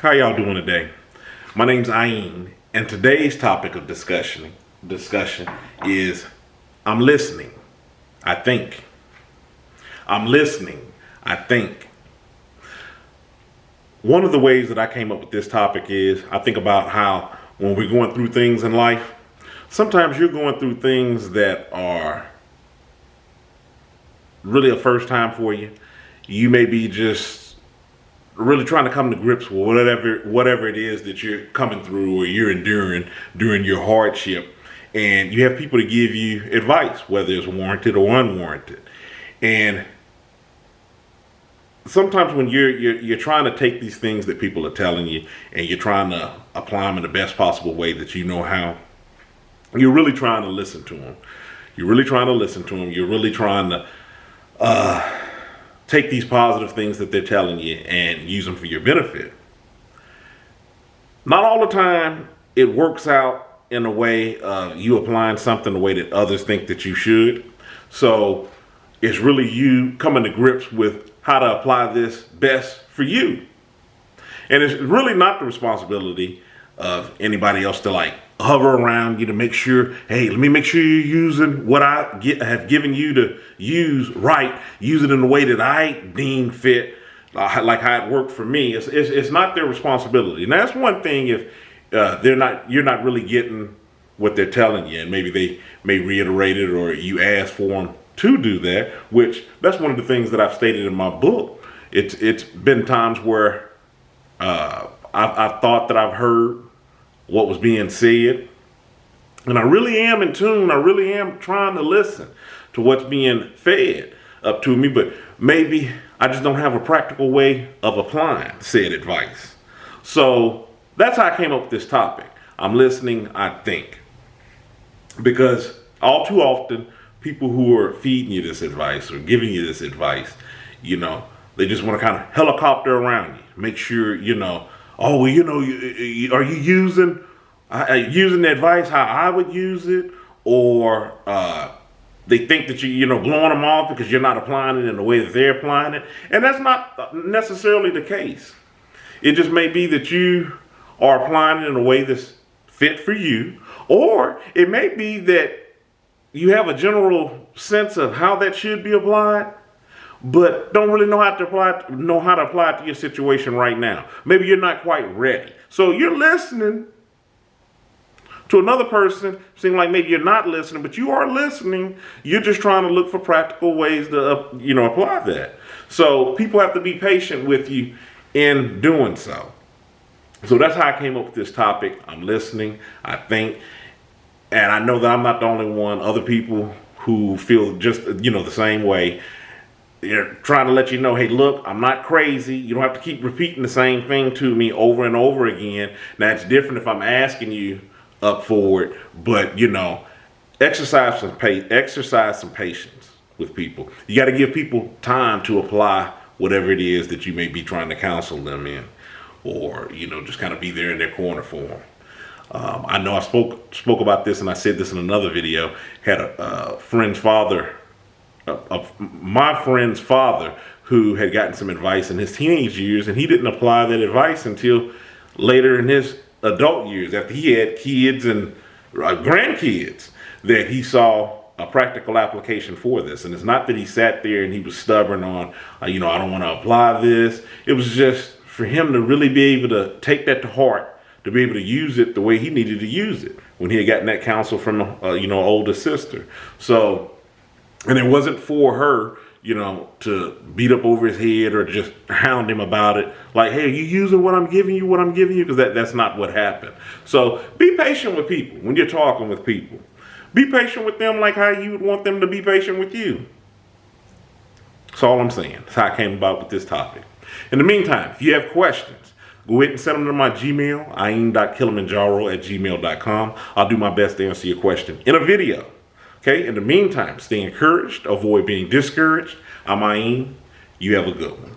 How y'all doing today? My name's Ayin, and today's topic of discussion is I'm listening, I think. I'm listening, I think. One of the ways that I came up with this topic is I think about how when we're going through things in life, sometimes you're going through things that are really a first time for you. You may be just really trying to come to grips with whatever it is that you're coming through or you're enduring during your hardship, and you have people to give you advice, whether it's warranted or unwarranted. And sometimes when you're trying to take these things that people are telling you and you're trying to apply them in the best possible way that you know how, you're really trying to listen to them. You're really trying to take these positive things that they're telling you and use them for your benefit. Not all the time it works out in a way of you applying something the way that others think that you should. So it's really you coming to grips with how to apply this best for you. And it's really not the responsibility of anybody else to hover around you to make sure, hey, let me make sure you're using what I have given you to use right. Use it in the way that I deem fit, like how it worked for me. It's not their responsibility. And that's one thing if you're not really getting what they're telling you, and maybe they may reiterate it or you ask for them to do that, which that's one of the things that I've stated in my book. It's been times where I've thought that I've heard what was being said, and I really am in tune. I really am trying to listen to what's being fed up to me, but maybe I just don't have a practical way of applying said advice. So that's how I came up with this topic. I'm listening, I think, because all too often people who are feeding you this advice or giving you this advice, they just want to kind of helicopter around you, make sure oh, well, are you using the advice how I would use it? Or they think that you're blowing them off because you're not applying it in the way that they're applying it. And that's not necessarily the case. It just may be that you are applying it in a way that's fit for you. Or it may be that you have a general sense of how that should be applied, but don't really know how to apply it to your situation right now. Maybe you're not quite ready. So you're listening to another person. Seem like maybe you're not listening, but you are listening. You're just trying to look for practical ways to apply that. So people have to be patient with you in doing so. So that's how I came up with this topic. I'm listening, I think, and I know that I'm not the only one. Other people who feel just the same way. They're trying to let you know, hey, look, I'm not crazy. You don't have to keep repeating the same thing to me over and over again. Now, it's different if I'm asking you up for it, but, exercise some patience with people. You got to give people time to apply whatever it is that you may be trying to counsel them in, or, just kind of be there in their corner for them. I know I spoke about this, and I said this in another video. Had a friend's father, my friend's father, who had gotten some advice in his teenage years, and he didn't apply that advice until later in his adult years, after he had kids and grandkids, that he saw a practical application for this. And it's not that he sat there and he was stubborn on, I don't want to apply this. It was just for him to really be able to take that to heart, to be able to use it the way he needed to use it when he had gotten that counsel from older sister. So, and it wasn't for her, to beat up over his head or just hound him about it. Like, hey, are you using what I'm giving you? Because that's not what happened. So be patient with people when you're talking with people. Be patient with them like how you would want them to be patient with you. That's all I'm saying. That's how I came about with this topic. In the meantime, if you have questions, go ahead and send them to my Gmail, ayin.kilimanjaro@gmail.com. I'll do my best to answer your question in a video. Okay, in the meantime, stay encouraged, avoid being discouraged. I'm Ayin. You have a good one.